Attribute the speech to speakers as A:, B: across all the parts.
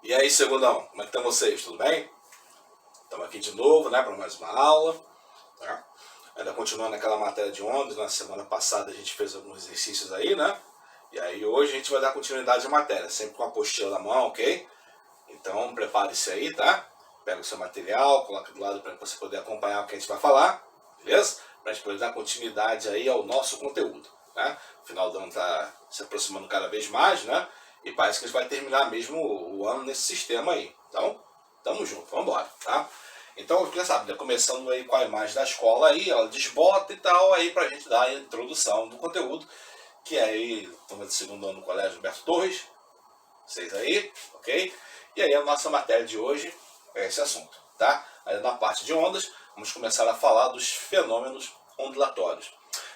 A: E aí, segundão, como é que estão vocês? Tudo bem? Estamos aqui de novo, né, para mais uma aula. Tá? Ainda continuando aquela matéria de ondas. Na semana passada a gente fez alguns exercícios aí, né? E aí hoje a gente vai dar continuidade à matéria, sempre com a apostila na mão, ok? Então prepare-se aí, tá? Pega o seu material, coloca do lado para você poder acompanhar o que a gente vai falar, beleza? Para a gente poder dar continuidade aí ao nosso conteúdo, né? O final do ano está se aproximando cada vez mais, né? E parece que a gente vai terminar mesmo o ano nesse sistema aí. Então, tamo junto, vamos embora, tá? Então, já sabe, né? Começando aí com a imagem da escola aí, ela desbota e tal, aí pra gente dar a introdução do conteúdo, que é aí, turma de segundo ano no Colégio Humberto Torres, vocês aí, ok? E aí a nossa matéria de hoje é esse assunto, tá? Aí na parte de ondas, vamos começar a falar dos fenômenos ondulatórios.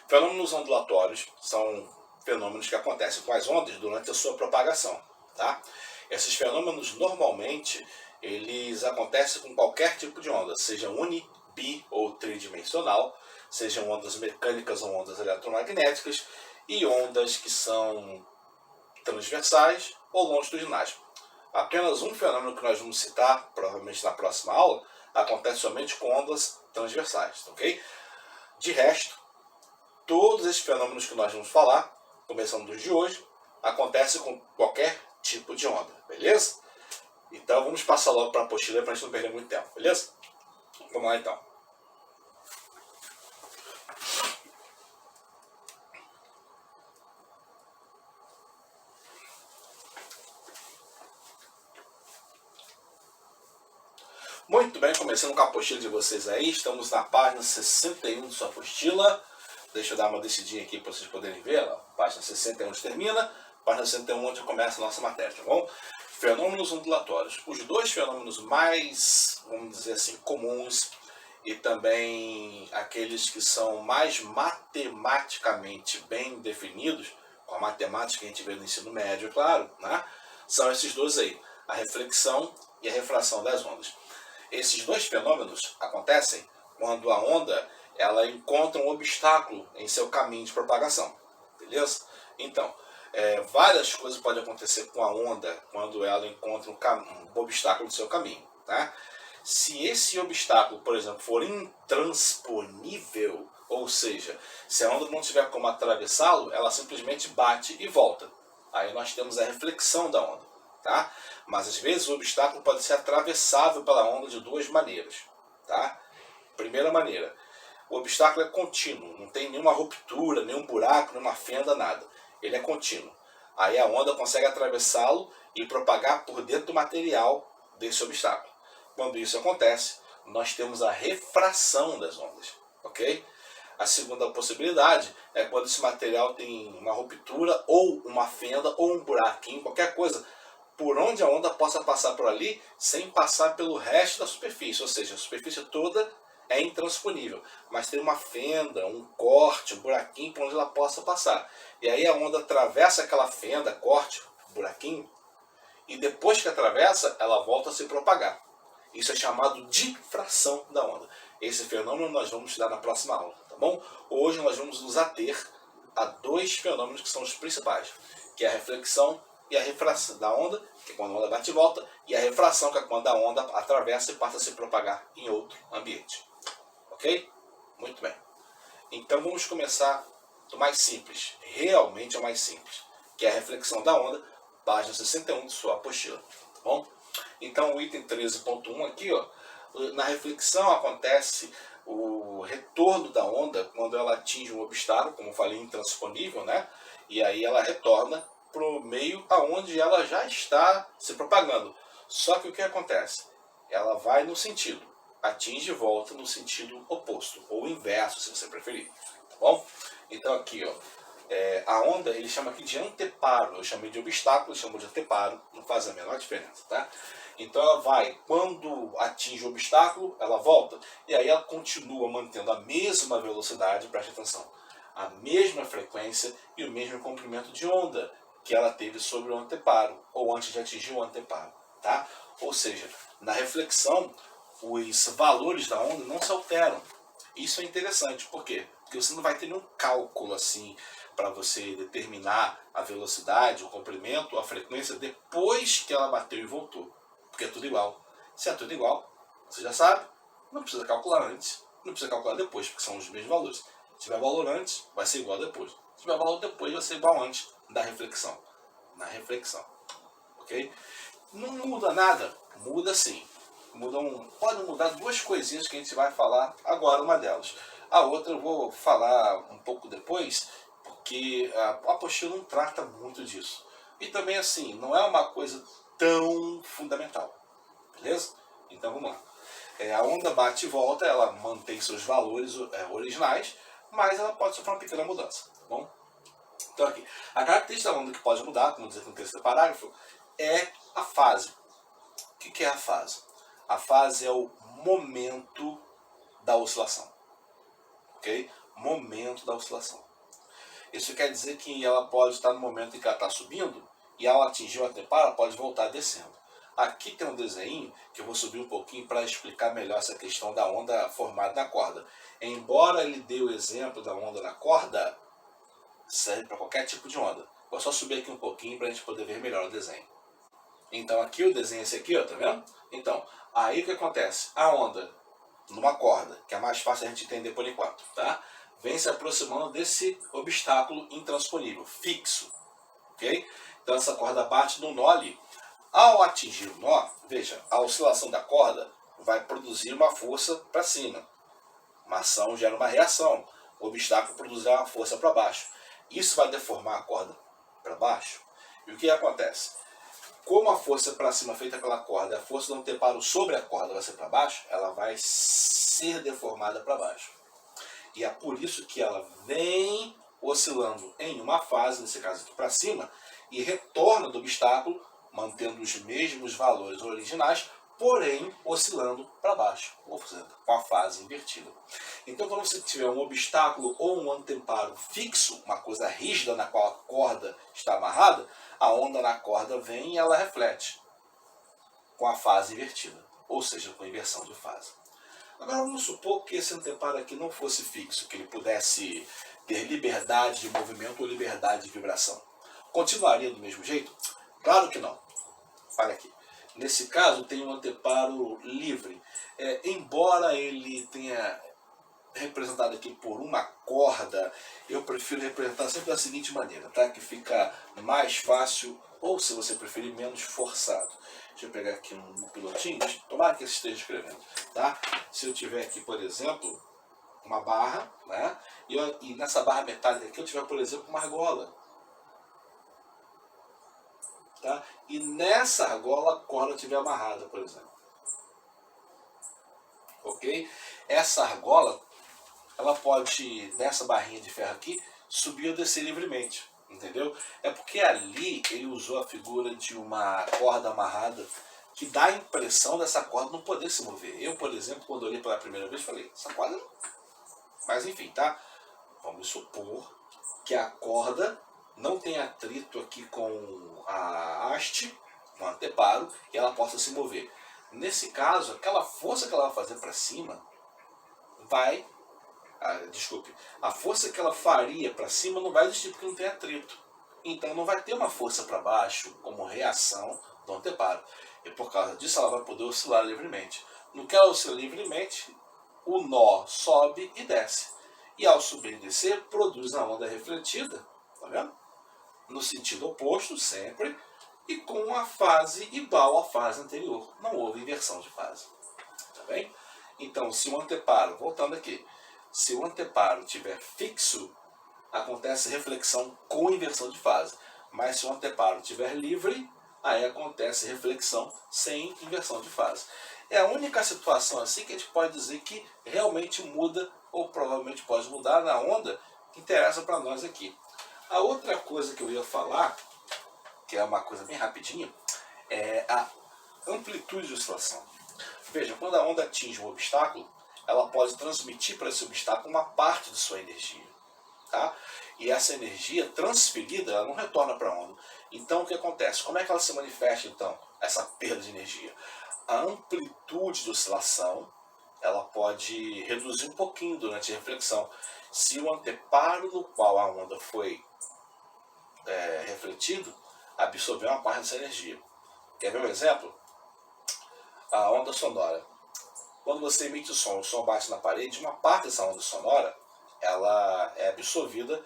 A: Fenômenos ondulatórios são fenômenos que acontecem com as ondas durante a sua propagação, tá? Esses fenômenos normalmente eles acontecem com qualquer tipo de onda, seja uni, bi ou tridimensional, sejam ondas mecânicas ou ondas eletromagnéticas, e ondas que são transversais ou longitudinais. Apenas um fenômeno que nós vamos citar, provavelmente na próxima aula, acontece somente com ondas transversais, ok? De resto, todos esses fenômenos que nós vamos falar, começando dos de hoje, acontecem com qualquer tipo de onda, beleza? Então vamos passar logo para a apostila para a gente não perder muito tempo, beleza? Vamos lá então. Muito bem, começando com a apostila de vocês aí, estamos na página 61 de sua apostila. Deixa eu dar uma descidinha aqui para vocês poderem ver, ó. Página 61 termina, página 61 onde começa a nossa matéria, tá bom? Fenômenos ondulatórios. Os dois fenômenos mais, vamos dizer assim, comuns e também aqueles que são mais matematicamente bem definidos, com a matemática que a gente vê no ensino médio, claro, né? São esses dois aí, a reflexão e a refração das ondas. Esses dois fenômenos acontecem quando a onda ela encontra um obstáculo em seu caminho de propagação, beleza? Então, várias coisas podem acontecer com a onda quando ela encontra um obstáculo no seu caminho, tá? Se esse obstáculo, por exemplo, for intransponível, ou seja, se a onda não tiver como atravessá-lo, ela simplesmente bate e volta. Aí nós temos a reflexão da onda, tá? Mas às vezes o obstáculo pode ser atravessável pela onda de duas maneiras, tá? Primeira maneira, o obstáculo é contínuo, não tem nenhuma ruptura, nenhum buraco, nenhuma fenda, nada. Ele é contínuo. Aí a onda consegue atravessá-lo e propagar por dentro do material desse obstáculo. Quando isso acontece, nós temos a refração das ondas, ok? A segunda possibilidade é quando esse material tem uma ruptura ou uma fenda ou um buraquinho, qualquer coisa, por onde a onda possa passar por ali sem passar pelo resto da superfície, ou seja, a superfície toda é intransponível, mas tem uma fenda, um corte, um buraquinho por onde ela possa passar. E aí a onda atravessa aquela fenda, corte, buraquinho, e depois que atravessa, ela volta a se propagar. Isso é chamado difração da onda. Esse fenômeno nós vamos estudar na próxima aula, tá bom? Hoje nós vamos nos ater a dois fenômenos que são os principais, que é a reflexão e a refração da onda, que é quando a onda bate e volta, e a refração, que é quando a onda atravessa e passa a se propagar em outro ambiente. Ok? Muito bem. Então vamos começar do mais simples, realmente o mais simples, que é a reflexão da onda, página 61 de sua apostila, tá bom? Então o item 13.1 aqui, ó, na reflexão acontece o retorno da onda quando ela atinge um obstáculo, como eu falei, intransponível, né? E aí ela retorna para o meio aonde ela já está se propagando. Só que o que acontece? Ela vai no sentido, atinge e volta no sentido oposto, ou inverso, se você preferir. Tá bom? Então aqui, ó, a onda, ele chama aqui de anteparo. Eu chamei de obstáculo, ele chamou de anteparo, não faz a menor diferença, tá? Então ela vai, quando atinge o obstáculo, ela volta, e aí ela continua mantendo a mesma velocidade, preste atenção, a mesma frequência e o mesmo comprimento de onda que ela teve sobre o anteparo, ou antes de atingir o anteparo, tá? Ou seja, na reflexão, os valores da onda não se alteram. Isso é interessante, por quê? Porque você não vai ter nenhum cálculo assim para você determinar a velocidade, o comprimento, a frequência depois que ela bateu e voltou. porque é tudo igual. Se é tudo igual, você já sabe, não precisa calcular antes, não precisa calcular depois, porque são os mesmos valores. Se tiver valor antes, vai ser igual depois. Se tiver valor depois, vai ser igual antes da reflexão. Na reflexão. Ok? Não muda nada? Muda sim. Pode mudar duas coisinhas que a gente vai falar agora, uma delas. A outra eu vou falar um pouco depois, porque a apostila não trata muito disso. E também assim, não é uma coisa tão fundamental. Beleza? Então vamos lá. A onda bate e volta, ela mantém seus valores originais, mas ela pode sofrer uma pequena mudança. Tá bom? Então aqui, a característica da onda que pode mudar, como diz aqui no terceiro parágrafo, é a fase. O que é a fase? A fase é o momento da oscilação. Ok? Momento da oscilação. Isso quer dizer que ela pode estar no momento em que ela está subindo e ao atingir o anteparo, ela pode voltar descendo. Aqui tem um desenho que eu vou subir um pouquinho para explicar melhor essa questão da onda formada na corda. Embora ele dê o exemplo da onda na corda, serve para qualquer tipo de onda. Vou só subir aqui um pouquinho para a gente poder ver melhor o desenho. Então aqui o desenho é esse aqui, ó, tá vendo? Então, aí o que acontece? A onda numa corda, que é mais fácil a gente entender por enquanto, tá? Vem se aproximando desse obstáculo intransponível, fixo, ok? Então essa corda bate no nó ali. Ao atingir o nó, veja, a oscilação da corda vai produzir uma força para cima. Uma ação gera uma reação. O obstáculo produzirá uma força para baixo. Isso vai deformar a corda para baixo. E o que acontece? Como a força para cima feita pela corda, a força do anteparo sobre a corda vai ser para baixo, ela vai ser deformada para baixo. E é por isso que ela vem oscilando em uma fase, nesse caso aqui para cima, e retorna do obstáculo, mantendo os mesmos valores originais, porém oscilando para baixo, ou seja, com a fase invertida. Então, quando você tiver um obstáculo ou um anteparo fixo, uma coisa rígida na qual a corda está amarrada, a onda na corda vem e ela reflete com a fase invertida, ou seja, com inversão de fase. Agora vamos supor que esse anteparo aqui não fosse fixo, que ele pudesse ter liberdade de movimento ou liberdade de vibração. Continuaria do mesmo jeito? Claro que não. Olha aqui. Nesse caso tem um anteparo livre. Embora ele tenha representado aqui por uma corda, eu prefiro representar sempre da seguinte maneira, tá? Que fica mais fácil, ou se você preferir, menos forçado. Deixa eu pegar aqui um pilotinho, tomara que eu esteja escrevendo, tá? Se eu tiver aqui, por exemplo, uma barra, né? E nessa barra metálica aqui eu tiver, por exemplo, uma argola. Tá? E nessa argola a corda estiver amarrada, por exemplo. Ok? Essa argola, ela pode, nessa barrinha de ferro aqui, subir ou descer livremente. Entendeu? É porque ali ele usou a figura de uma corda amarrada que dá a impressão dessa corda não poder se mover. Eu, por exemplo, quando olhei pela primeira vez, falei, essa corda não... Mas enfim, tá? Vamos supor que a corda não tem atrito aqui com a haste, com o anteparo, e ela possa se mover. Nesse caso, aquela força que ela vai fazer para cima vai... a força que ela faria para cima não vai existir porque não tem atrito. Então não vai ter uma força para baixo como reação do anteparo. E por causa disso ela vai poder oscilar livremente. No que ela oscila livremente, o nó sobe e desce. E ao subir e descer, produz a onda refletida, tá vendo? No sentido oposto, sempre, e com a fase igual à fase anterior. Não houve inversão de fase. Tá bem? Então, se o anteparo, voltando aqui, se o anteparo estiver fixo, acontece reflexão com inversão de fase. Mas se o anteparo estiver livre, aí acontece reflexão sem inversão de fase. É a única situação assim que a gente pode dizer que realmente muda, ou provavelmente pode mudar na onda que interessa para nós aqui. A outra coisa que eu ia falar, que é uma coisa bem rapidinha, é a amplitude de oscilação. Veja, quando a onda atinge um obstáculo, ela pode transmitir para esse obstáculo uma parte de sua energia. Tá? E essa energia transferida, ela não retorna para a onda. Então o que acontece? Como é que ela se manifesta então, essa perda de energia? A amplitude de oscilação, ela pode reduzir um pouquinho durante a reflexão. Se o anteparo no qual a onda foi refletido, absorveu uma parte dessa energia. Quer ver um exemplo? A onda sonora. Quando você emite o som bate na parede, uma parte dessa onda sonora ela é absorvida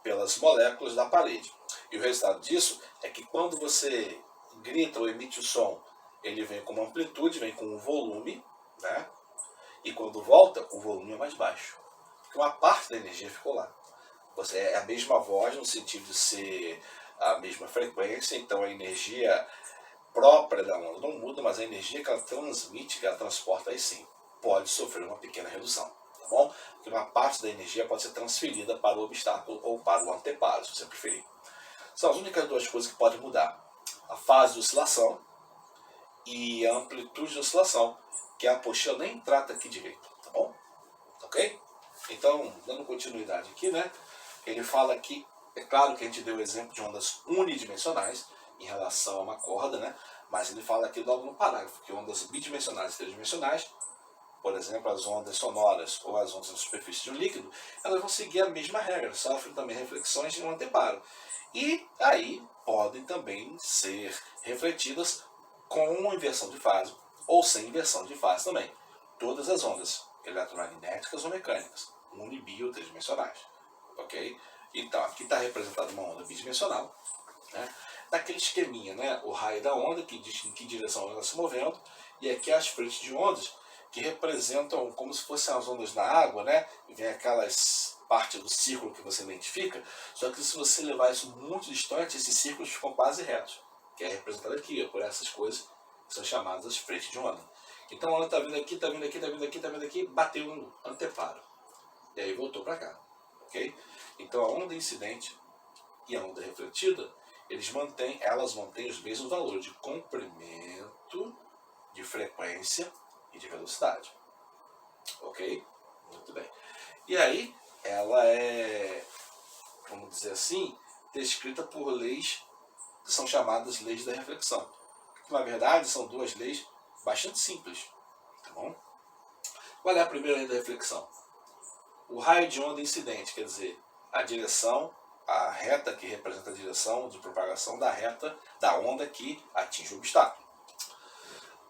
A: pelas moléculas da parede. E o resultado disso é que quando você grita ou emite o som, ele vem com uma amplitude, vem com um volume, né? E quando volta, o volume é mais baixo. Porque uma parte da energia ficou lá. É a mesma voz no sentido de ser a mesma frequência, então a energia própria da onda não muda, mas a energia que ela transmite, que ela transporta, aí sim, pode sofrer uma pequena redução, tá bom? Porque uma parte da energia pode ser transferida para o obstáculo ou para o anteparo, se você preferir. São as únicas duas coisas que podem mudar: a fase de oscilação e a amplitude de oscilação, que a apostila nem trata aqui direito, tá bom? Ok? Então, dando continuidade aqui, né? Ele fala que, é claro que a gente deu o exemplo de ondas unidimensionais em relação a uma corda, né? Mas ele fala aqui logo no parágrafo que ondas bidimensionais e tridimensionais, por exemplo, as ondas sonoras ou as ondas na superfície de um líquido, elas vão seguir a mesma regra, sofrem também reflexões de um anteparo. E aí podem também ser refletidas com inversão de fase ou sem inversão de fase também. Todas as ondas, eletromagnéticas ou mecânicas, uni, bi ou tridimensionais. Ok? Então, aqui está representada uma onda bidimensional, né? Daquele esqueminha, né? O raio da onda, que diz em que direção ela está se movendo, e aqui as frentes de ondas, que representam como se fossem as ondas na água, né? E vem aquelas partes do círculo que você identifica, só que se você levar isso muito distante, esses círculos ficam quase retos, que é representado aqui, ó, por essas coisas que são chamadas as frentes de onda. Então a onda está vindo aqui, está vindo aqui, está vindo aqui, está vindo aqui, bateu no anteparo. E aí voltou para cá. Okay? Então a onda incidente e a onda refletida, elas mantêm os mesmos valores de comprimento, de frequência e de velocidade. Ok? Muito bem. E aí, ela é, vamos dizer assim, descrita por leis que são chamadas leis da reflexão. Que, na verdade, são duas leis bastante simples. Tá bom? Qual é a primeira lei da reflexão? O raio de onda incidente, quer dizer, a direção, a reta que representa a direção de propagação da reta da onda que atinge o obstáculo.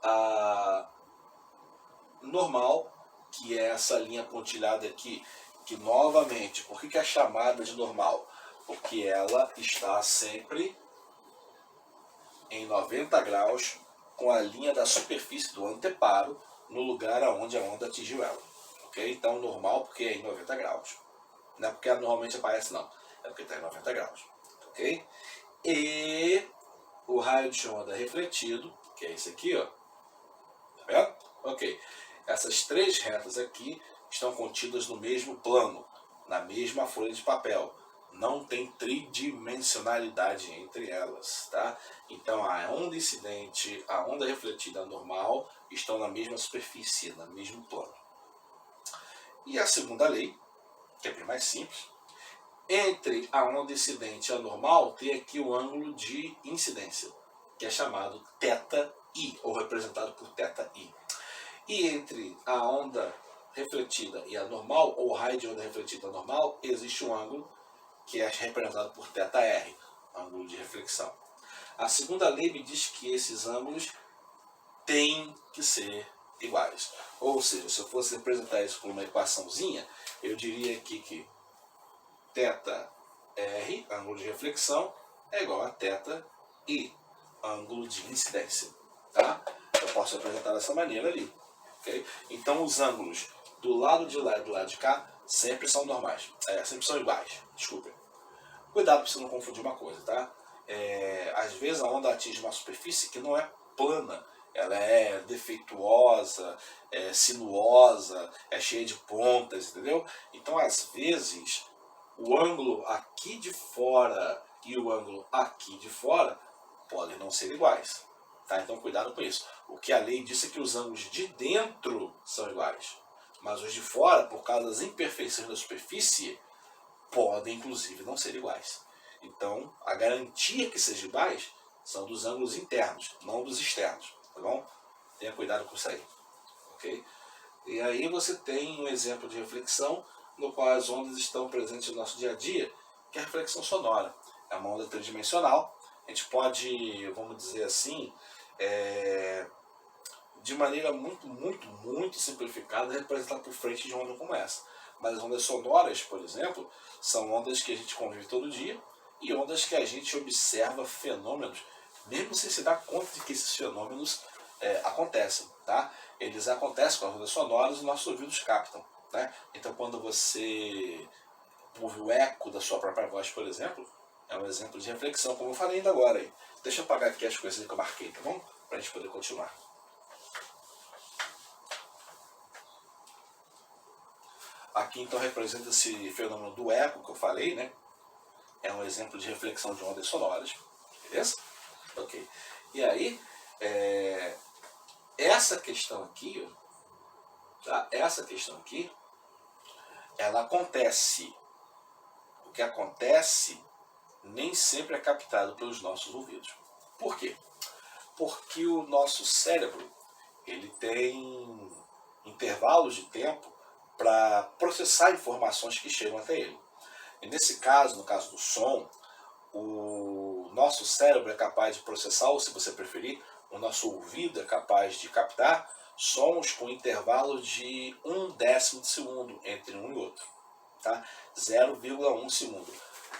A: A normal, que é essa linha pontilhada aqui, que novamente, por que é chamada de normal? Porque ela está sempre em 90 graus com a linha da superfície do anteparo no lugar onde a onda atingiu ela. Okay? Então normal porque é em 90 graus. Não é porque normalmente aparece, não. É porque está em 90 graus. Ok? E o raio de onda refletido, que é esse aqui, ó. Tá vendo? Ok. Essas três retas aqui estão contidas no mesmo plano, na mesma folha de papel. Não tem tridimensionalidade entre elas, tá? Então a onda incidente, a onda refletida normal estão na mesma superfície, no mesmo plano. E a segunda lei, que é bem mais simples, entre a onda incidente e a normal tem aqui o ângulo de incidência, que é chamado θi, ou representado por θi. E entre a onda refletida e a normal, ou raio de onda refletida normal, existe um ângulo que é representado por θr, ângulo de reflexão. A segunda lei me diz que esses ângulos têm que ser iguais. Ou seja, se eu fosse representar isso por uma equaçãozinha, eu diria aqui que θr, ângulo de reflexão, é igual a θi, ângulo de incidência. Tá? Eu posso representar dessa maneira ali. Okay? Então os ângulos do lado de lá e do lado de cá sempre são normais. Sempre são iguais. Desculpem. Cuidado para você não confundir uma coisa, tá? Às vezes a onda atinge uma superfície que não é plana. Ela é defeituosa, é sinuosa, é cheia de pontas, entendeu? Então às vezes o ângulo aqui de fora e o ângulo aqui de fora podem não ser iguais. Tá? Então cuidado com isso. O que a lei diz é que os ângulos de dentro são iguais, mas os de fora, por causa das imperfeições da superfície, podem inclusive não ser iguais. Então a garantia que sejam iguais são dos ângulos internos, não dos externos. Tá bom? Tenha cuidado com isso aí. Okay? E aí você tem um exemplo de reflexão no qual as ondas estão presentes no nosso dia a dia, que é a reflexão sonora. É uma onda tridimensional. A gente pode, vamos dizer assim, de maneira muito simplificada, representada por frente de onda como essa. Mas as ondas sonoras, por exemplo, são ondas que a gente convive todo dia e ondas que a gente observa fenômenos, mesmo sem se dar conta de que esses fenômenos acontecem. Tá? Eles acontecem com as ondas sonoras e nossos ouvidos captam. Né? Então, quando você ouve o eco da sua própria voz, por exemplo, é um exemplo de reflexão, como eu falei ainda agora. Aí. Deixa eu apagar aqui as coisas que eu marquei, tá bom? Para a gente poder continuar. Aqui então representa esse fenômeno do eco que eu falei, né? É um exemplo de reflexão de ondas sonoras, beleza? Ok. E aí, essa questão aqui, tá? Essa questão aqui, ela acontece. O que acontece nem sempre é captado pelos nossos ouvidos. Por quê? Porque o nosso cérebro, ele tem intervalos de tempo para processar informações que chegam até ele. E nesse caso, no caso do som, o nosso cérebro é capaz de processar, ou se você preferir, o nosso ouvido é capaz de captar sons com intervalo de 1/10 de segundo entre um e outro. Tá? 0,1 segundo.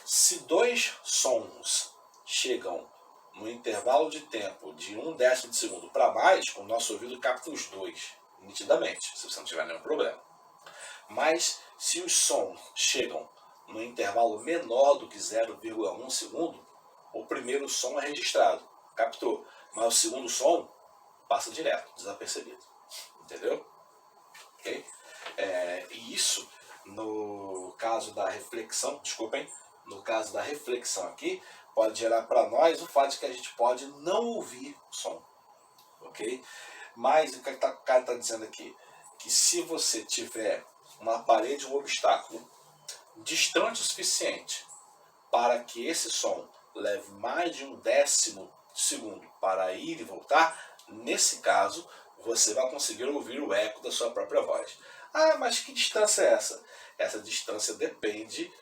A: Se dois sons chegam no intervalo de tempo de 1/10 de segundo para mais, o nosso ouvido capta os dois, nitidamente, se você não tiver nenhum problema. Mas se os sons chegam no intervalo menor do que 0,1 segundo, o primeiro som é registrado, captou. Mas o segundo som passa direto, desapercebido. Entendeu? Okay? E isso, no caso da reflexão, no caso da reflexão aqui, pode gerar para nós o fato de que a gente pode não ouvir o som. Ok? Mas o que o cara está dizendo aqui? Que se você tiver uma parede, um obstáculo distante o suficiente para que esse som leve mais de 1/10 de segundo para ir e voltar, nesse caso você vai conseguir ouvir o eco da sua própria voz. Ah, mas que distância é essa? Essa distância depende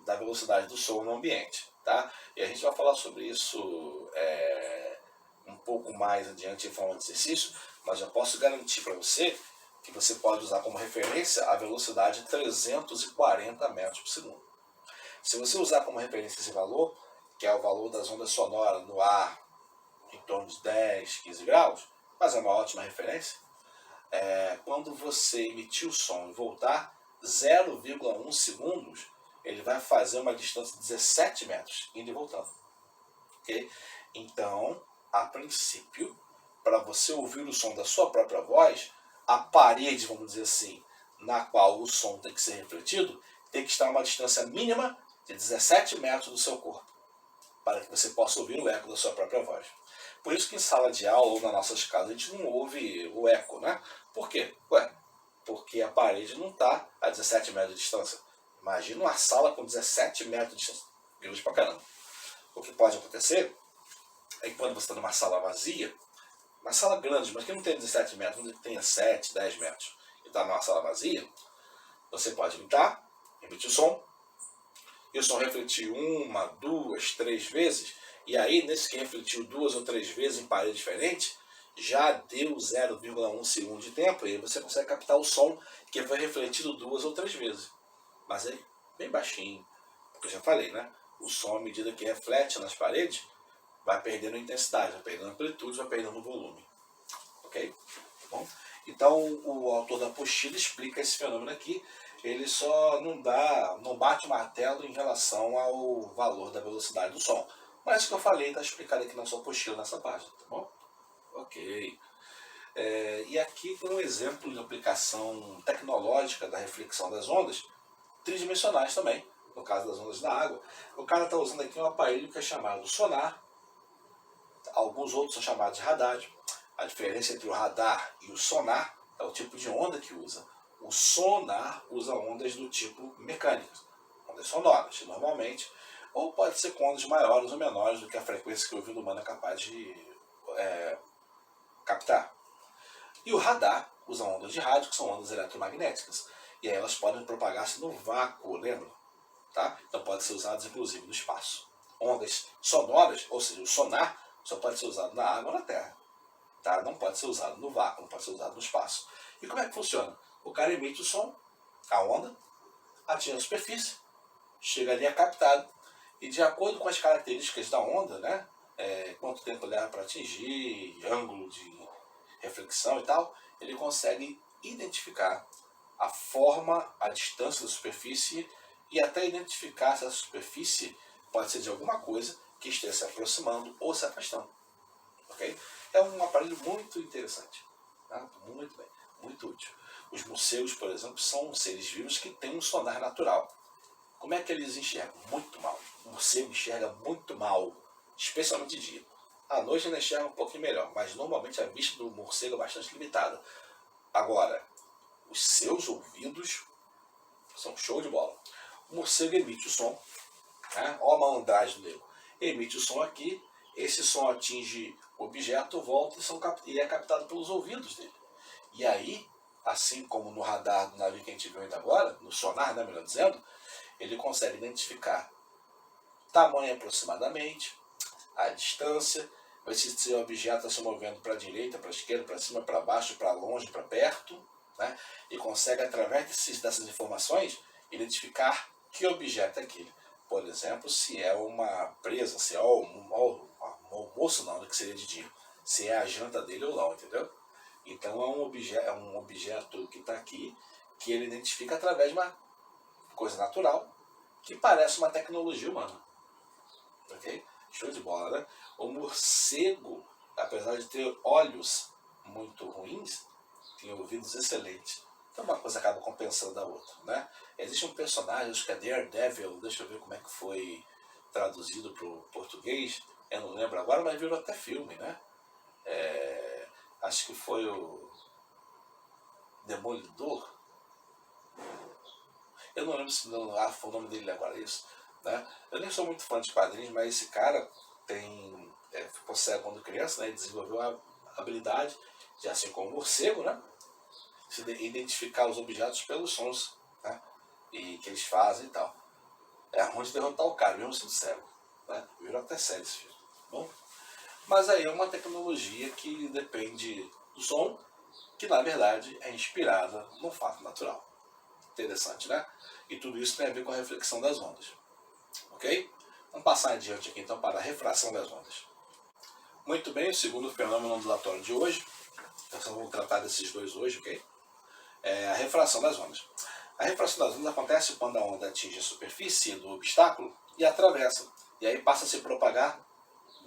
A: da velocidade do som no ambiente. Tá? E a gente vai falar sobre isso um pouco mais adiante em forma de exercício, mas já posso garantir para você que você pode usar como referência a velocidade 340 metros por segundo. Se você usar como referência esse valor, que é o valor das ondas sonoras no ar em torno de 10, 15 graus, mas é uma ótima referência, quando você emitir o som e voltar 0,1 segundos, ele vai fazer uma distância de 17 metros, indo e voltando. Okay? Então, a princípio, para você ouvir o som da sua própria voz, a parede, vamos dizer assim, na qual o som tem que ser refletido, tem que estar a uma distância mínima de 17 metros do seu corpo, para que você possa ouvir o eco da sua própria voz. Por isso que em sala de aula ou nas nossas casas a gente não ouve o eco, né? Por quê? Porque a parede não está a 17 metros de distância. Imagina uma sala com 17 metros de distância. Grande pra caramba. O que pode acontecer é que quando você está numa sala vazia, uma sala grande, mas que não tem 17 metros, vamos dizer que tenha 7, 10 metros, e está numa sala vazia, você pode gritar, emitir o som, e o som refletir 1, 2, 3 vezes, e aí, nesse que refletiu 2 ou 3 vezes em parede diferente, já deu 0,1 segundo de tempo, e aí você consegue captar o som que foi refletido 2 ou 3 vezes. Mas é bem baixinho, porque eu já falei, né? O som, à medida que reflete nas paredes, vai perdendo intensidade, vai perdendo amplitude, vai perdendo volume. Ok? Bom, então, o autor da apostila explica esse fenômeno aqui. Ele só não bate o martelo em relação ao valor da velocidade do som. Mas o que eu falei está explicado aqui na sua apostila, nessa página, tá bom? Ok. E aqui tem um exemplo de aplicação tecnológica da reflexão das ondas, tridimensionais também, no caso das ondas da água. O cara está usando aqui um aparelho que é chamado sonar, alguns outros são chamados de radar. A diferença entre o radar e o sonar é o tipo de onda que usa. O sonar usa ondas do tipo mecânicas, ondas sonoras, normalmente, ou pode ser com ondas maiores ou menores do que a frequência que o ouvido humano é capaz de captar. E o radar usa ondas de rádio, que são ondas eletromagnéticas, e aí elas podem propagar-se no vácuo, lembra? Tá? Então pode ser usadas inclusive no espaço. Ondas sonoras, ou seja, o sonar, só pode ser usado na água ou na terra. tá? Não pode ser usado no vácuo, não pode ser usado no espaço. E como é que funciona? O cara emite o som, a onda, atinge a superfície, chega ali, é captado, e de acordo com as características da onda, né, quanto tempo leva para atingir, ângulo de reflexão e tal, ele consegue identificar a forma, a distância da superfície e até identificar se a superfície pode ser de alguma coisa que esteja se aproximando ou se afastando. Okay? É um aparelho muito interessante. Tá? Muito bem, muito útil. Os morcegos, por exemplo, são seres vivos que têm um sonar natural. Como é que eles enxergam? Muito mal. O morcego enxerga muito mal, especialmente de dia. À noite ele enxerga um pouquinho melhor, mas normalmente a vista do morcego é bastante limitada. Agora, os seus ouvidos são show de bola. O morcego emite o som, né? Olha a malandragem do nego. Emite o som aqui, esse som atinge o objeto, volta e é captado pelos ouvidos dele. E aí, assim como no radar do navio que a gente viu ainda agora, no sonar, né, melhor dizendo, ele consegue identificar tamanho aproximadamente, a distância, ver se o objeto está se movendo para a direita, para a esquerda, para cima, para baixo, para longe, para perto, né? E consegue, através dessas informações, identificar que objeto é aquele. Por exemplo, se é uma presa, se é um almoço não, que seria de dia, se é a janta dele ou não, entendeu? Então é um objeto que está aqui, que ele identifica através de uma coisa natural, que parece uma tecnologia humana. Ok? Show de bola, né? O morcego, apesar de ter olhos muito ruins, tem ouvidos excelentes. Então uma coisa acaba compensando a outra, né? Existe um personagem, acho que é Daredevil, deixa eu ver como é que foi traduzido para o português, eu não lembro agora, mas virou até filme, né? Acho que foi o Demolidor. Eu não lembro se foi o nome dele agora, isso. Né? Eu nem sou muito fã de quadrinhos, mas esse cara ficou cego quando criança, né? E desenvolveu a habilidade de, assim como o morcego, né? Identificar os objetos pelos sons, né? E que eles fazem e tal. É ruim de derrotar o cara, mesmo sendo cego. Né? Virou até sério esse filme. Bom, mas aí é uma tecnologia que depende do som, que na verdade é inspirada no fato natural. Interessante, né? E tudo isso tem a ver com a reflexão das ondas. Ok? Vamos passar adiante aqui então para a refração das ondas. Muito bem, o segundo fenômeno ondulatório de hoje, eu só vou tratar desses dois hoje, ok? É a refração das ondas. A refração das ondas acontece quando a onda atinge a superfície do obstáculo e atravessa, e aí passa a se propagar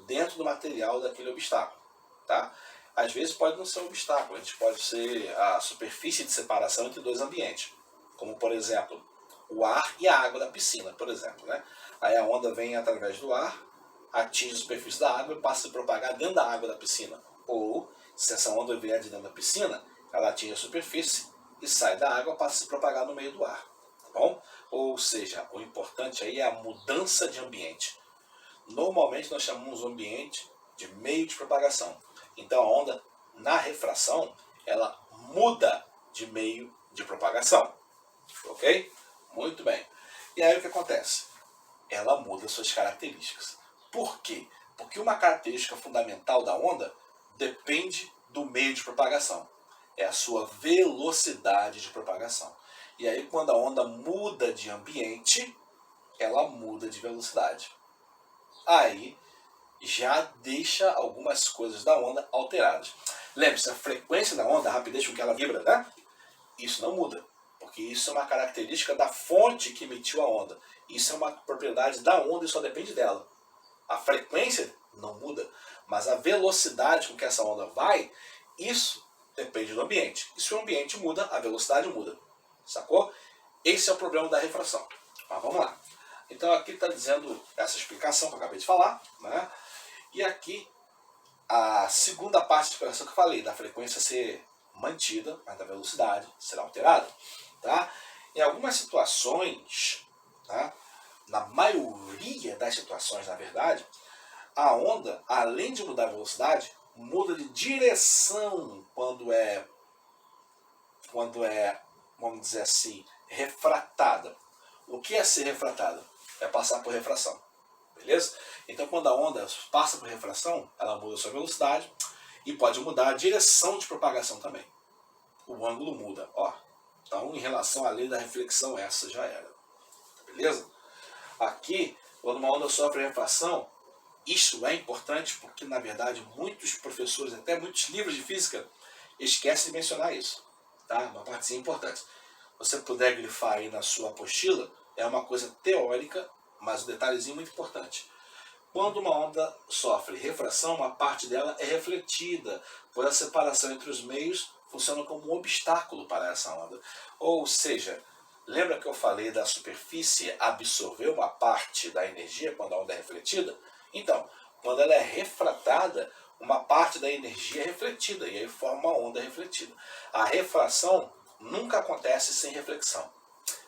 A: dentro do material daquele obstáculo. Tá? Às vezes pode não ser um obstáculo, a gente pode ser a superfície de separação entre dois ambientes, como por exemplo o ar e a água da piscina, por exemplo. Né? Aí a onda vem através do ar, atinge a superfície da água e passa a se propagar dentro da água da piscina. Ou, se essa onda vier de dentro da piscina, ela atinge a superfície e sai da água e passa a se propagar no meio do ar. Tá bom? Ou seja, o importante aí é a mudança de ambiente. Normalmente nós chamamos o ambiente de meio de propagação. Então a onda, na refração, ela muda de meio de propagação. Ok? Muito bem. E aí o que acontece? Ela muda suas características. Por quê? Porque uma característica fundamental da onda depende do meio de propagação. É a sua velocidade de propagação. E aí quando a onda muda de ambiente, ela muda de velocidade. Aí já deixa algumas coisas da onda alteradas. Lembre-se, a frequência da onda, a rapidez com que ela vibra, né? Isso não muda, porque isso é uma característica da fonte que emitiu a onda. Isso é uma propriedade da onda e só depende dela. A frequência não muda, mas a velocidade com que essa onda vai, isso depende do ambiente. E se o ambiente muda, a velocidade muda. Sacou? Esse é o problema da refração. Mas vamos lá. Então aqui está dizendo essa explicação que eu acabei de falar, né? E aqui a segunda parte da explicação que eu falei, da frequência ser mantida, mas da velocidade será alterada. Tá? Em algumas situações, tá? Na maioria das situações, na verdade, a onda, além de mudar a velocidade, muda de direção quando é, vamos dizer assim, refratada. O que é ser refratada? É passar por refração. Beleza? Então quando a onda passa por refração, ela muda a sua velocidade E pode mudar a direção de propagação também. O ângulo muda, ó. Então, em relação à lei da reflexão, essa já era. Beleza? Aqui, quando uma onda sofre refração, isso é importante porque, na verdade, muitos professores, até muitos livros de física, esquecem de mencionar isso. Tá? Uma partezinha importante. Se você puder grifar aí na sua apostila, é uma coisa teórica, mas um detalhezinho muito importante. Quando uma onda sofre refração, uma parte dela é refletida, pois a separação entre os meios funciona como um obstáculo para essa onda. Ou seja, lembra que eu falei da superfície absorver uma parte da energia quando a onda é refletida? Então, quando ela é refratada, uma parte da energia é refletida e aí forma uma onda refletida. A refração nunca acontece sem reflexão.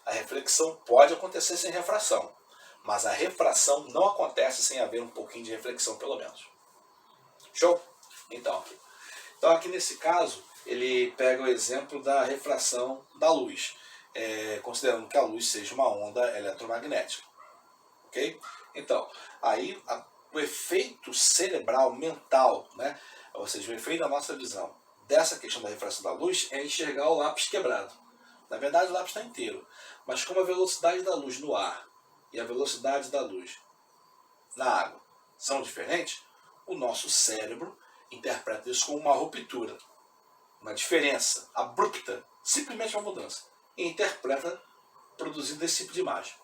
A: A reflexão pode acontecer sem refração, mas a refração não acontece sem haver um pouquinho de reflexão, pelo menos. Show? Então aqui nesse caso, ele pega o exemplo da refração da luz, considerando que a luz seja uma onda eletromagnética. Ok? Então, aí o efeito cerebral, mental, né? Ou seja, o efeito da nossa visão dessa questão da refração da luz é enxergar o lápis quebrado. Na verdade, o lápis está inteiro. Mas como a velocidade da luz no ar e a velocidade da luz na água são diferentes, o nosso cérebro interpreta isso como uma ruptura, uma diferença abrupta, simplesmente uma mudança, e interpreta produzindo esse tipo de imagem.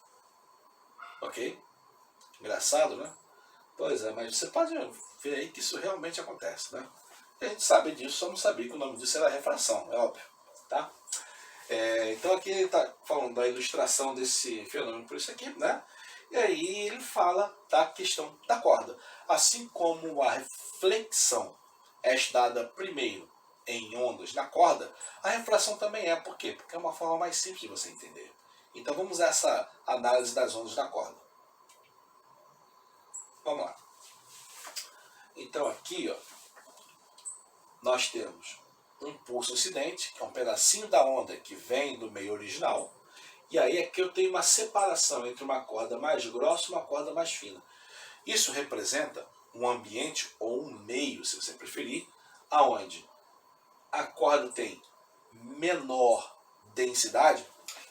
A: Ok? Engraçado, né? Pois é, mas você pode ver aí que isso realmente acontece, né? E a gente sabe disso, só não sabia que o nome disso era refração, é óbvio, tá? Então aqui ele está falando da ilustração desse fenômeno por isso aqui, né? E aí ele fala da questão da corda. Assim como a reflexão é estudada primeiro em ondas na corda, a refração também é. Por quê? Porque é uma forma mais simples de você entender. Então vamos a essa análise das ondas na corda. Vamos lá. Então aqui, ó, nós temos um pulso incidente, que é um pedacinho da onda que vem do meio original. E aí aqui eu tenho uma separação entre uma corda mais grossa e uma corda mais fina. Isso representa um ambiente ou um meio, se você preferir, aonde a corda tem menor densidade.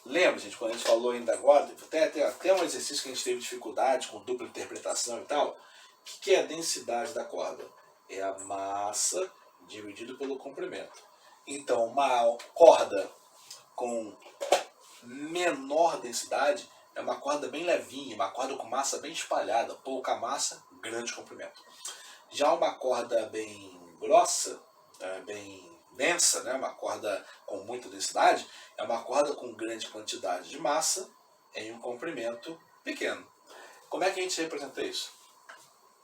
A: Lembra, gente, quando a gente falou ainda agora, até um exercício que a gente teve dificuldade com dupla interpretação e tal. O que é a densidade da corda? É a massa dividido pelo comprimento. Então, uma corda com menor densidade é uma corda bem levinha, uma corda com massa bem espalhada, pouca massa, grande comprimento. Já uma corda bem grossa, bem densa, né, uma corda com muita densidade, é uma corda com grande quantidade de massa em um comprimento pequeno. Como é que a gente representa isso?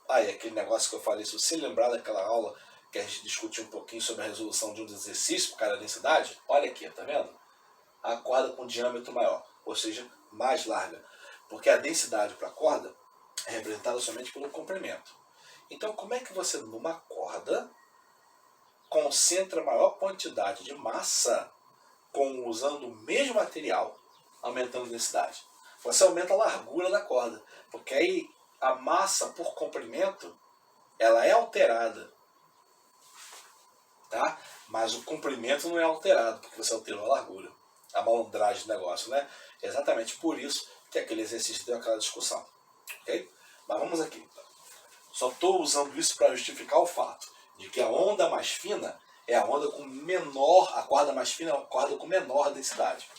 A: Aí, aquele negócio que eu falei, se você lembrar daquela aula que a gente discutiu um pouquinho sobre a resolução de um exercício por cada densidade, olha aqui, tá vendo? A corda com diâmetro maior, ou seja, mais larga. Porque a densidade para a corda é representada somente pelo comprimento. Então, como é que você, numa corda, concentra maior quantidade de massa usando o mesmo material, aumentando a densidade? Você aumenta a largura da corda, porque aí a massa por comprimento ela é alterada, tá? Mas o comprimento não é alterado, porque você alterou a largura. A malandragem do negócio, né? É exatamente por isso que aquele exercício deu aquela discussão. Ok? Mas vamos aqui. Só estou usando isso para justificar o fato de que a onda mais fina é a onda com menor, a corda mais fina é a corda com menor densidade.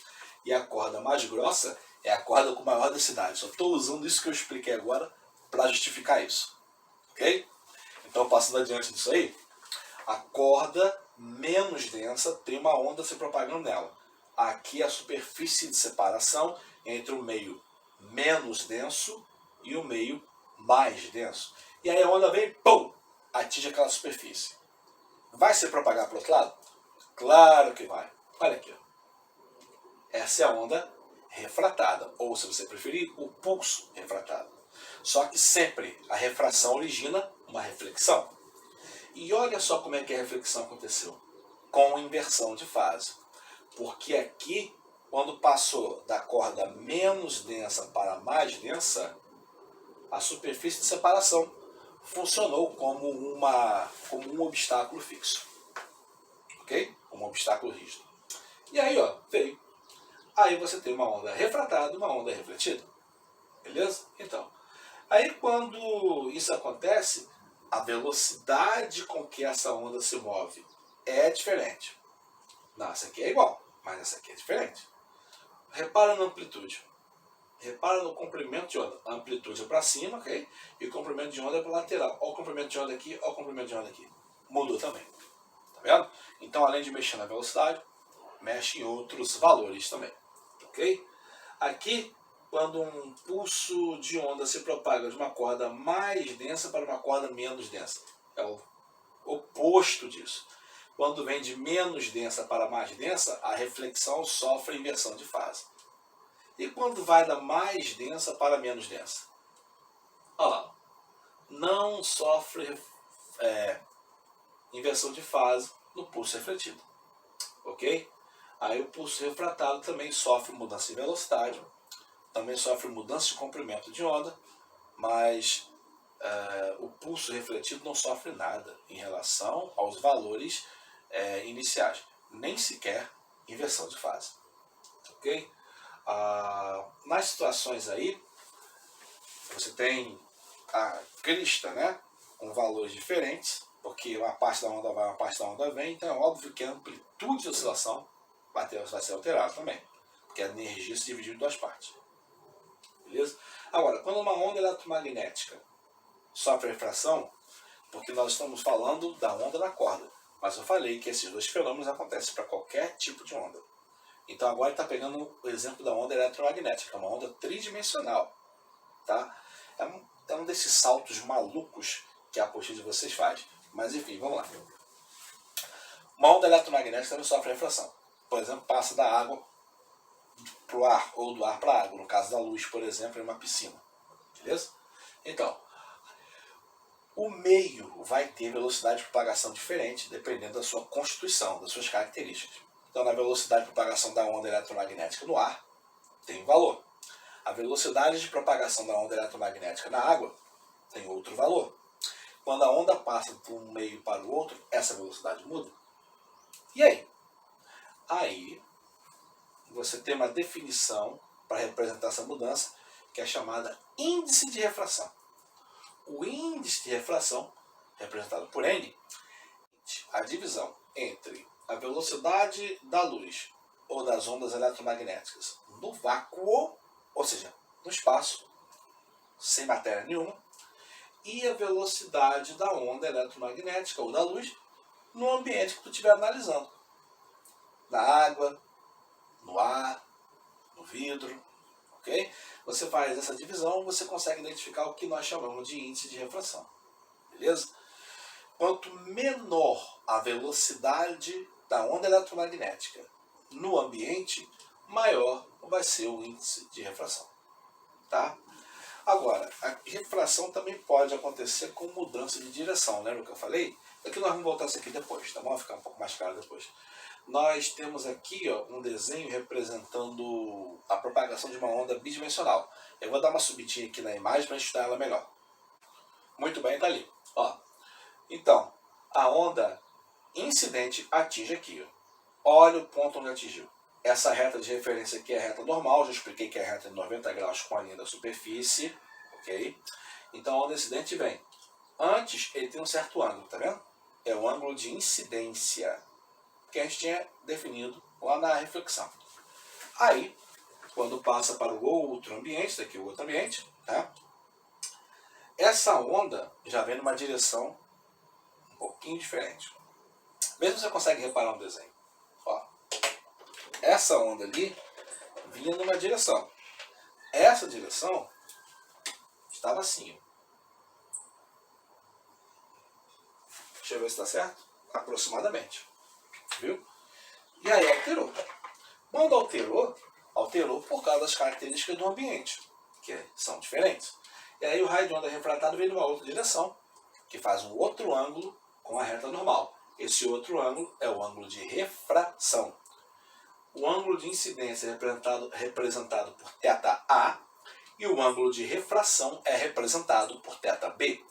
A: E a corda mais grossa é a corda com maior densidade. Só estou usando isso que eu expliquei agora para justificar isso. Ok? Então, passando adiante disso aí, a corda menos densa tem uma onda se propagando nela. Aqui é a superfície de separação entre o meio menos denso e o meio mais denso. E aí a onda vem, pum, atinge aquela superfície. Vai se propagar para o outro lado? Claro que vai. Olha aqui. Essa é a onda refratada, ou se você preferir, o pulso refratado. Só que sempre a refração origina uma reflexão. E olha só como é que a reflexão aconteceu. Com inversão de fase. Porque aqui, quando passou da corda menos densa para mais densa, a superfície de separação funcionou como um obstáculo fixo, ok? Um obstáculo rígido. E aí, ó, veio. Aí você tem uma onda refratada e uma onda refletida, beleza? Então, aí quando isso acontece, a velocidade com que essa onda se move é diferente. Não, essa aqui é igual, mas essa aqui é diferente. Repara na amplitude. Repara no comprimento de onda. A amplitude é para cima, ok? E o comprimento de onda é para lateral. Olha o comprimento de onda aqui, olha o comprimento de onda aqui. Mudou também. Tá vendo? Então, além de mexer na velocidade, mexe em outros valores também. Ok? Aqui, quando um pulso de onda se propaga de uma corda mais densa para uma corda menos densa. É o oposto disso. Quando vem de menos densa para mais densa, a reflexão sofre inversão de fase. E quando vai da mais densa para menos densa? Olha lá, não sofre inversão de fase no pulso refletido. Ok? Aí o pulso refratado também sofre mudança de velocidade, também sofre mudança de comprimento de onda, mas o pulso refletido não sofre nada em relação aos valores iniciais, nem sequer inversão de fase. Ok? Nas situações aí, você tem a crista, né, com valores diferentes, porque uma parte da onda vai, uma parte da onda vem, então é óbvio que a amplitude de oscilação vai ser alterada também, porque a energia se dividiu em duas partes. Beleza? Agora, quando uma onda eletromagnética sofre refração, porque nós estamos falando da onda da corda, mas eu falei que esses dois fenômenos acontecem para qualquer tipo de onda. Então agora está pegando o exemplo da onda eletromagnética, uma onda tridimensional. Tá? É um desses saltos malucos que a apostila de vocês faz. Mas enfim, vamos lá. Uma onda eletromagnética também sofre refração. Por exemplo, passa da água para o ar, ou do ar para a água. No caso da luz, por exemplo, em uma piscina. Beleza? Então, o meio vai ter velocidade de propagação diferente, dependendo da sua constituição, das suas características. Então, na velocidade de propagação da onda eletromagnética no ar, tem um valor. A velocidade de propagação da onda eletromagnética na água tem outro valor. Quando a onda passa de um meio para o outro, essa velocidade muda. E aí? Aí, você tem uma definição para representar essa mudança, que é chamada índice de refração. O índice de refração, representado por N, a divisão entre a velocidade da luz ou das ondas eletromagnéticas no vácuo, ou seja, no espaço, sem matéria nenhuma, e a velocidade da onda eletromagnética ou da luz no ambiente que tu estiver analisando. Na água, no ar, no vidro, ok? Você faz essa divisão, você consegue identificar o que nós chamamos de índice de refração, beleza? Quanto menor a velocidade da onda eletromagnética no ambiente, maior vai ser o índice de refração, tá? Agora, a refração também pode acontecer com mudança de direção, lembra o que eu falei? É que nós vamos voltar isso aqui depois, tá bom? Vai ficar um pouco mais claro depois. Nós temos aqui um desenho representando a propagação de uma onda bidimensional. Eu vou dar uma subidinha aqui na imagem para estudar ela melhor. Muito bem, tá ali. Ó. Então, a onda incidente atinge aqui. Olha o ponto onde atingiu. Essa reta de referência aqui é a reta normal, já expliquei que é a reta de 90 graus com a linha da superfície, ok? Então a onda incidente vem. Antes ele tem um certo ângulo, tá vendo? É o ângulo de incidência, que a gente tinha definido lá na reflexão. Aí, quando passa para o outro ambiente, daqui o outro ambiente, tá? Essa onda já vem numa direção um pouquinho diferente. Mesmo você consegue reparar no desenho. Ó, essa onda ali vinha numa direção. Essa direção estava assim. Deixa eu ver se está certo. Aproximadamente. Viu? E aí alterou. Quando alterou por causa das características do ambiente, que são diferentes. E aí o raio de onda refratado veio numa outra direção, que faz um outro ângulo com a reta normal. Esse outro ângulo é o ângulo de refração. O ângulo de incidência é representado por θA e o ângulo de refração é representado por θB.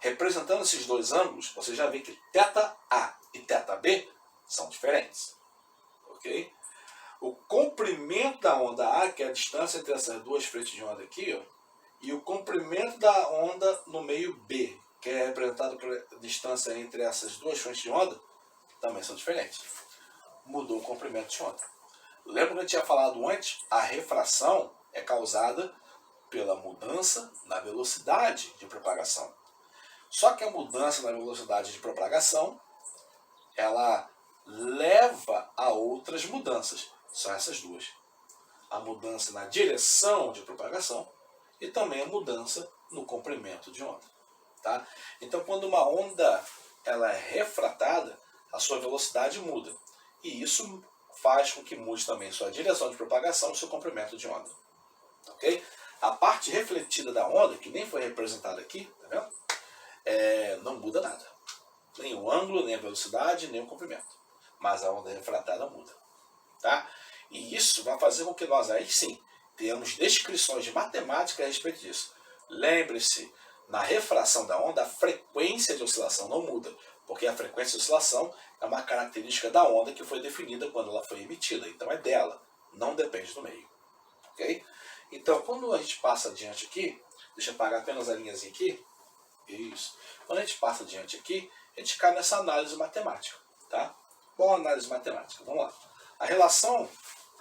A: Representando esses dois ângulos, você já vê que θA e θB são diferentes. Ok? O comprimento da onda A, que é a distância entre essas duas frentes de onda aqui, ó, e o comprimento da onda no meio B, que é representado pela distância entre essas duas frentes de onda, também são diferentes. Mudou o comprimento de onda. Lembra que eu tinha falado antes? A refração é causada pela mudança na velocidade de propagação. Só que a mudança na velocidade de propagação, ela leva a outras mudanças. São essas duas. A mudança na direção de propagação e também a mudança no comprimento de onda. Tá? Então, quando uma onda ela é refratada, a sua velocidade muda. E isso faz com que mude também sua direção de propagação e seu comprimento de onda. Ok? A parte refletida da onda, que nem foi representada aqui, tá vendo? Não muda nada. Nem o ângulo, nem a velocidade, nem o comprimento. Mas a onda refratada muda. Tá? E isso vai fazer com que nós aí sim tenhamos descrições de matemática a respeito disso. Lembre-se, na refração da onda, a frequência de oscilação não muda, porque a frequência de oscilação é uma característica da onda que foi definida quando ela foi emitida. Então é dela, não depende do meio. Ok? Então, quando a gente passa adiante aqui, deixa eu apagar apenas a linhazinha aqui. Isso. Quando a gente passa adiante aqui, a gente cai nessa análise matemática. Tá? Qual a análise matemática? Vamos lá. A relação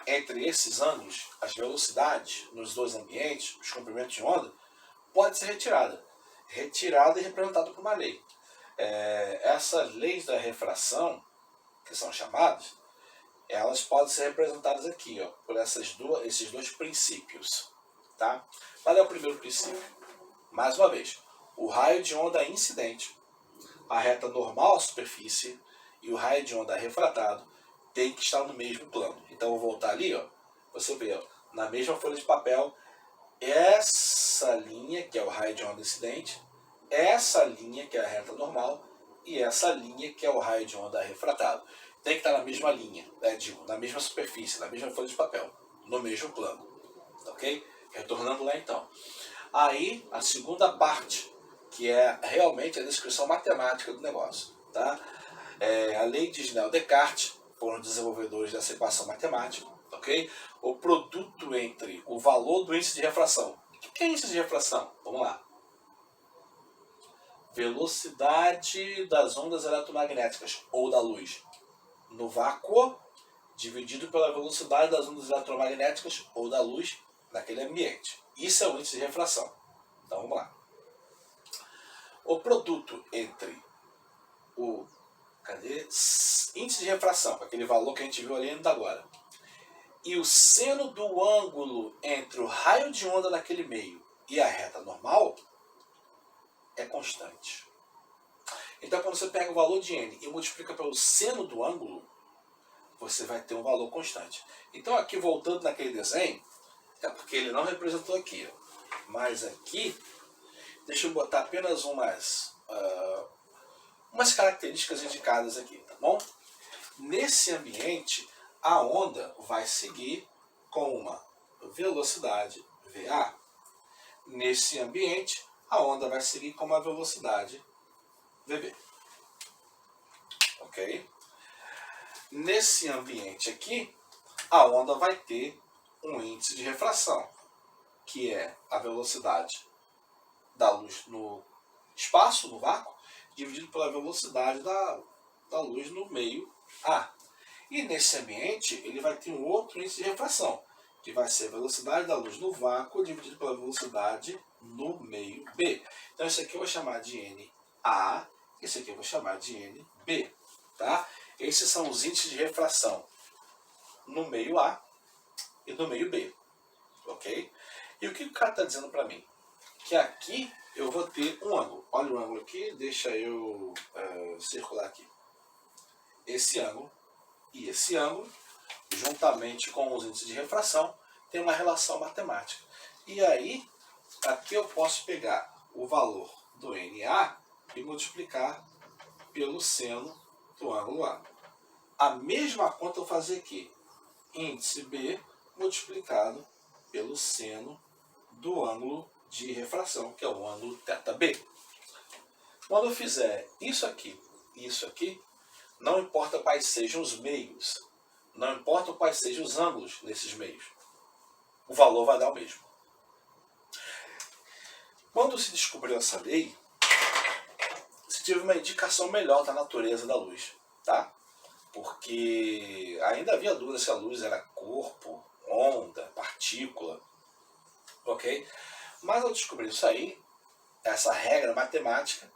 A: entre esses ângulos, as velocidades nos dois ambientes, os comprimentos de onda, pode ser retirada. Retirada e representada por uma lei. Essas leis da refração, que são chamadas, elas podem ser representadas aqui, ó, por esses dois princípios. Tá? Qual é o primeiro princípio? Mais uma vez, o raio de onda incidente, a reta normal à superfície e o raio de onda refratado tem que estar no mesmo plano. Então eu vou voltar ali, ó, você vê, ó, na mesma folha de papel, essa linha, que é o raio de onda incidente, essa linha, que é a reta normal, e essa linha, que é o raio de onda refratado. Tem que estar na mesma linha, na mesma superfície, na mesma folha de papel, no mesmo plano. Ok? Retornando lá então. Aí, a segunda parte, que é realmente a descrição matemática do negócio. Tá? A lei de Snell-Descartes, foram os desenvolvedores dessa equação matemática. Ok? O produto entre o valor do índice de refração. O que é índice de refração? Vamos lá. Velocidade das ondas eletromagnéticas, ou da luz, no vácuo, dividido pela velocidade das ondas eletromagnéticas, ou da luz, naquele ambiente. Isso é o índice de refração. Então vamos lá. O produto entre o índice de refração, aquele valor que a gente viu ali ainda agora, e o seno do ângulo entre o raio de onda naquele meio e a reta normal é constante. Então, quando você pega o valor de n e multiplica pelo seno do ângulo, você vai ter um valor constante. Então, aqui voltando naquele desenho, é porque ele não representou aqui, ó. Mas aqui, deixa eu botar apenas umas características indicadas aqui, tá bom? Nesse ambiente, a onda vai seguir com uma velocidade VA. Nesse ambiente, a onda vai seguir com uma velocidade VB. Ok? Nesse ambiente aqui, a onda vai ter um índice de refração, que é a velocidade da luz no espaço, no vácuo, dividido pela velocidade da luz no meio A. E nesse ambiente, ele vai ter um outro índice de refração, que vai ser a velocidade da luz no vácuo dividido pela velocidade no meio B. Então, isso aqui eu vou chamar de NA, isso aqui eu vou chamar de NB. Tá? Esses são os índices de refração no meio A e no meio B. Ok? E o que o cara está dizendo para mim? Que aqui eu vou ter um ângulo. Olha o ângulo aqui, deixa eu circular aqui. Esse ângulo e esse ângulo, juntamente com os índices de refração, tem uma relação matemática. E aí, aqui eu posso pegar o valor do NA e multiplicar pelo seno do ângulo A. A mesma conta eu vou fazer aqui. Índice B multiplicado pelo seno do ângulo de refração, que é o ângulo θB. Quando eu fizer isso aqui e isso aqui, não importa quais sejam os meios, não importa quais sejam os ângulos nesses meios, o valor vai dar o mesmo. Quando se descobriu essa lei, se tive uma indicação melhor da natureza da luz, tá? Porque ainda havia dúvida se a luz era corpo, onda, partícula, ok? Mas ao descobrir isso aí, essa regra matemática,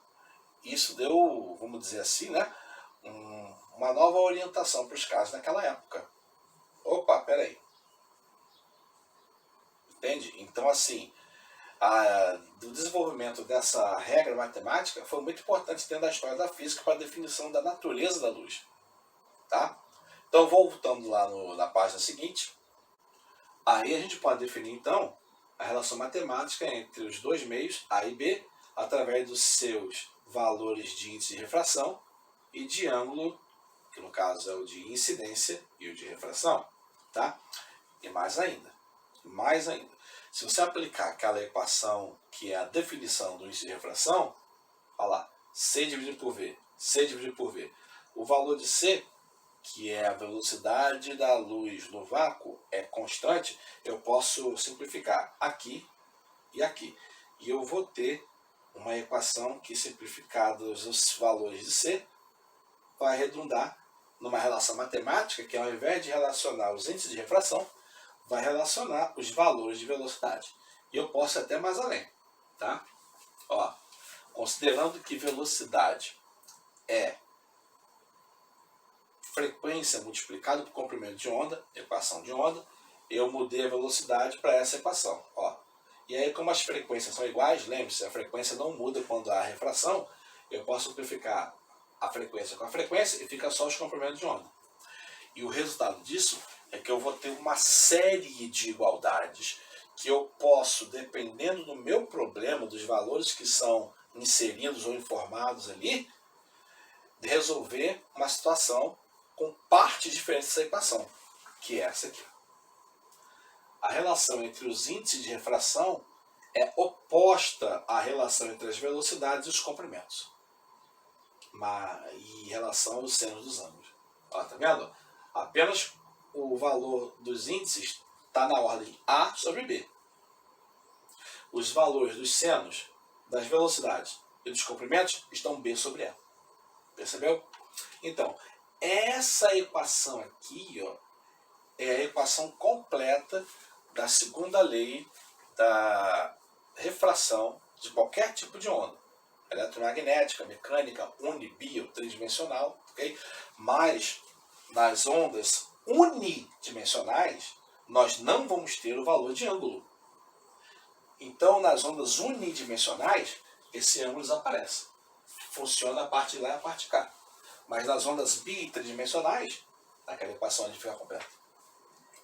A: isso deu, vamos dizer assim, né, uma nova orientação para os casos naquela época. Opa, peraí. Entende? Então, assim, do desenvolvimento dessa regra matemática foi muito importante dentro da história da física para a definição da natureza da luz. Tá? Então, voltando lá na página seguinte, aí a gente pode definir, então, a relação matemática entre os dois meios, A e B, através dos seus valores de índice de refração e de ângulo, que no caso é o de incidência e o de refração. Tá? E mais ainda, se você aplicar aquela equação que é a definição do índice de refração, olha lá, C dividido por V, C dividido por V. O valor de C, que é a velocidade da luz no vácuo, é constante, eu posso simplificar aqui e aqui. E eu vou ter uma equação que, simplificados os valores de C, vai redundar numa relação matemática que, ao invés de relacionar os índices de refração, vai relacionar os valores de velocidade. E eu posso ir até mais além. Tá? Ó, considerando que velocidade é frequência multiplicado por comprimento de onda, equação de onda, eu mudei a velocidade para essa equação. Ó. E aí, como as frequências são iguais, lembre-se, a frequência não muda quando há refração, eu posso simplificar a frequência com a frequência e fica só os comprimentos de onda. E o resultado disso é que eu vou ter uma série de igualdades que eu posso, dependendo do meu problema, dos valores que são inseridos ou informados ali, resolver uma situação com partes diferentes dessa equação, que é essa aqui. A relação entre os índices de refração é oposta à relação entre as velocidades e os comprimentos, em relação aos senos dos ângulos. Ó, tá vendo? Apenas o valor dos índices está na ordem A sobre B. Os valores dos senos, das velocidades e dos comprimentos estão B sobre A. Percebeu? Então, essa equação aqui, ó, é a equação completa da segunda lei da refração de qualquer tipo de onda. Eletromagnética, mecânica, uni, bi ou tridimensional. Okay? Mas nas ondas unidimensionais, nós não vamos ter o valor de ângulo. Então, nas ondas unidimensionais, esse ângulo desaparece. Funciona a parte de lá e a parte de cá. Mas nas ondas bi e tridimensionais, naquela equação ali fica completa.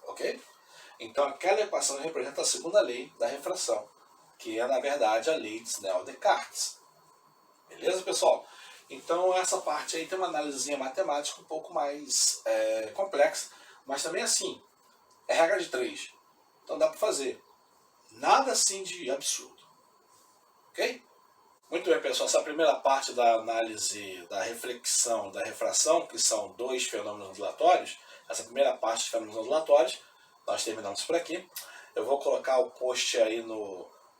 A: Ok? Então, aquela equação representa a segunda lei da refração, que é, na verdade, a lei de Snell-Descartes. Beleza, pessoal? Então, essa parte aí tem uma análise matemática um pouco mais complexa, mas também assim, é regra de 3. Então, dá para fazer. Nada assim de absurdo. Ok? Muito bem, pessoal. Essa é a primeira parte da análise da reflexão da refração, que são dois fenômenos ondulatórios. Essa primeira parte de fenômenos ondulatórios, nós terminamos por aqui. Eu vou colocar o post aí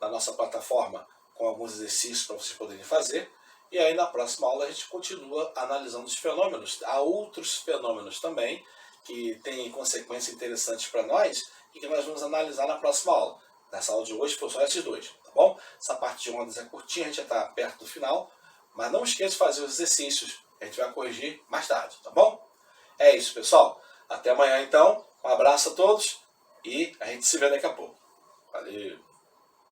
A: na nossa plataforma com alguns exercícios para vocês poderem fazer. E aí na próxima aula a gente continua analisando os fenômenos. Há outros fenômenos também que têm consequências interessantes para nós e que nós vamos analisar na próxima aula. Nessa aula de hoje foi só esses dois, tá bom? Essa parte de ondas é curtinha, a gente já está perto do final. Mas não esqueça de fazer os exercícios, a gente vai corrigir mais tarde, tá bom? É isso, pessoal. Até amanhã então. Um abraço a todos e a gente se vê daqui a pouco. Valeu!